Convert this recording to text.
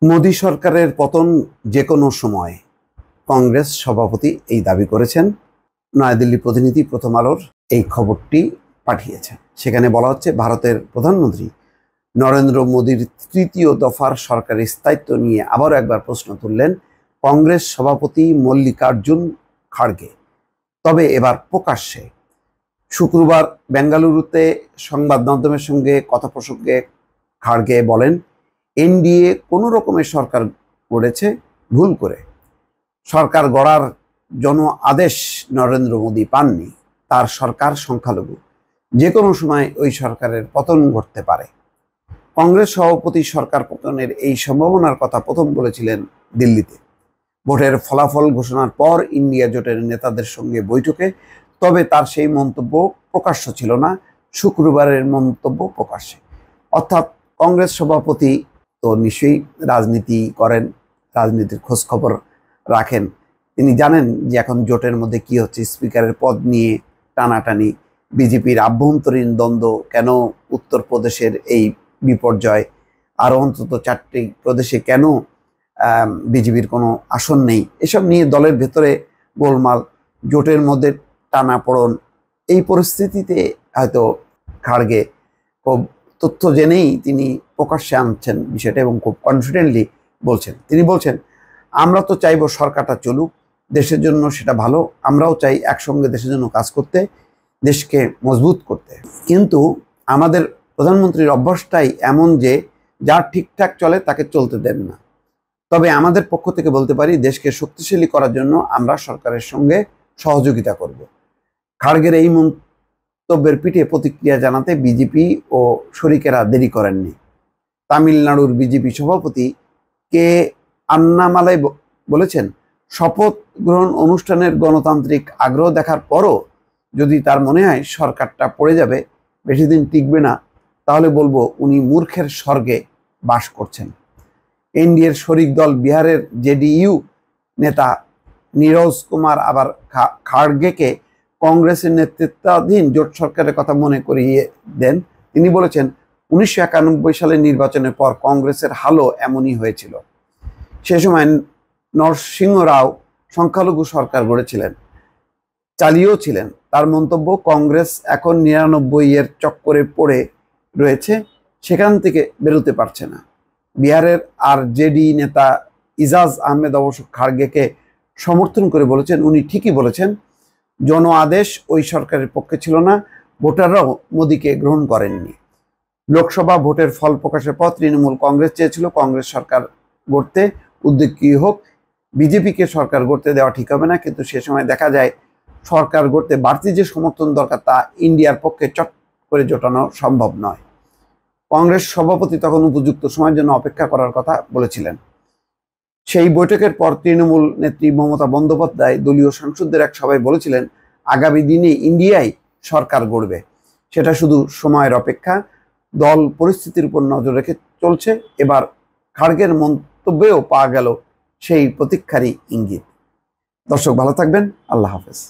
মোদী সরকারের পতন যে কোনো সময়, কংগ্রেস সভাপতি এই দাবি করেছেন। নয়াদিল্লি প্রতিনিধি প্রথম আলোর এই খবরটি পাঠিয়েছেন। সেখানে বলা হচ্ছে, ভারতের প্রধানমন্ত্রী নরেন্দ্র মোদীর তৃতীয় দফার সরকারি স্থায়িত্ব নিয়ে আবারও একবার প্রশ্ন তুললেন কংগ্রেস সভাপতি মল্লিকার্জুন খাড়গে। তবে এবার প্রকাশ্যে। শুক্রবার বেঙ্গালুরুতে সংবাদ মাধ্যমের সঙ্গে কথা প্রসঙ্গে খাড়গে বলেন, এনডিএ কোনো রকমের সরকার গড়েছে ভুল করে। সরকার গড়ার জন আদেশ নরেন্দ্র মোদী পাননি। তার সরকার সংখ্যালঘু, যে কোনো সময় ওই সরকারের পতন ঘটতে পারে। কংগ্রেস সভাপতি সরকার পতনের এই সম্ভাবনার কথা প্রথম বলেছিলেন দিল্লিতে ভোটের ফলাফল ঘোষণার পর ইন্ডিয়া জোটের নেতাদের সঙ্গে বৈঠকে। তবে তার সেই মন্তব্য প্রকাশ্য ছিল না, শুক্রবারের মন্তব্য প্রকাশ্যে। অর্থাৎ কংগ্রেস সভাপতি তো নিশ্চয়ই রাজনীতি করেন, রাজনীতির খোঁজ খবর রাখেন। তিনি জানেন যে এখন জোটের মধ্যে কি হচ্ছে, স্পিকারের পদ নিয়ে টানাটানি, বিজেপির আভ্যন্তরীণ দ্বন্দ্ব, কেন উত্তরপ্রদেশের এই বিপর্যয়, আরও অন্তত 4টি প্রদেশে কেন বিজেপির কোনো আসন নেই, এসব নিয়ে দলের ভেতরে গোলমাল, জোটের মধ্যে টানাপোড়ন। এই পরিস্থিতিতে হয়তো খাড়গে খুব তথ্য জেনেই তিনি প্রকাশ্যে আনছেন বিষয়টা এবং খুব কনফিডেন্টলি বলছেন। তিনি বলছেন, আমরা তো চাইবো সরকারটা চলুক, দেশের জন্য সেটা ভালো। আমরাও চাই একসঙ্গে দেশের জন্য কাজ করতে, দেশকে মজবুত করতে। কিন্তু আমাদের প্রধানমন্ত্রীর অভ্যাসটাই এমন যে যা ঠিকঠাক চলে তাকে চলতে দেন না। তবে আমাদের পক্ষ থেকে বলতে পারি, দেশকে শক্তিশালী করার জন্য আমরা সরকারের সঙ্গে সহযোগিতা করব। খাড়গের এই মন্তব্যের পিঠে প্রতিক্রিয়া জানাতে বিজেপি ও শরিকেরা দেরি করেননি। তামিলনাড়ুর বিজেপি সভাপতি কে আন্নামালাই বলেছেন, শপথ গ্রহণ অনুষ্ঠানের গণতান্ত্রিক আগ্রহ দেখার পরও যদি তার মনে হয় সরকারটা পড়ে যাবে, বেশি দিন টিকবে না, তাহলে বলবো উনি মূর্খের স্বর্গে বাস করছেন। এনডিএর শরিক দল বিহারের জেডিইউ নেতা নীরজ কুমার আবার খাড়গেকে কংগ্রেসের নেতৃত্বাধীন জোট সরকারের কথা মনে করিয়ে দেন। তিনি বলেছেন, 1991 সালের নির্বাচনের পর কংগ্রেসের হালও এমনই হয়েছিল। সে সময় নরসিংহ রাও সংখ্যালঘু সরকার গড়েছিলেন, চালিয়েও ছিলেন। তার মন্তব্য, কংগ্রেস এখন 99-এর চক্করে পড়ে রয়েছে, সেখান থেকে বেরোতে পারছে না। বিহারের আরজেডি নেতা ইজাজ আহমেদ অবশ্য খাড়গেকে সমর্থন করে বলেছেন, উনি ঠিকই বলেছেন, জন আদেশ ওই সরকারের পক্ষে ছিল না, ভোটাররাও মোদীকে গ্রহণ করেননি। লোকসভা ভোটের ফল প্রকাশের পর তৃণমূল কংগ্রেস চেয়েছিল কংগ্রেস সরকার গড়তে উদ্যোগ কি হোক, বিজেপিকে সরকার গড়তে দেওয়া ঠিক হবে না। কিন্তু সে সময় দেখা যায় সরকার গড়তে বাড়তি যে সমর্থন দরকার তা ইন্ডিয়ার পক্ষে চট করে জোটানো সম্ভব নয়। কংগ্রেস সভাপতি তখন উপযুক্ত সময়ের জন্য অপেক্ষা করার কথা বলেছিলেন। সেই বৈঠকের পর তৃণমূল নেত্রী মমতা বন্দ্যোপাধ্যায় দলীয় সাংসদদের এক সভায় বলেছিলেন, আগামী দিনে ইন্ডিয়ায় সরকার গড়বে, সেটা শুধু সময়ের অপেক্ষা। দল পরিস্থিতির উপর নজর রেখে চলছে। এবার খাড়গের মন্তব্যেও পাওয়া গেল সেই প্রতীক্ষারই ইঙ্গিত। দর্শক ভালো থাকবেন, আল্লাহ হাফেজ।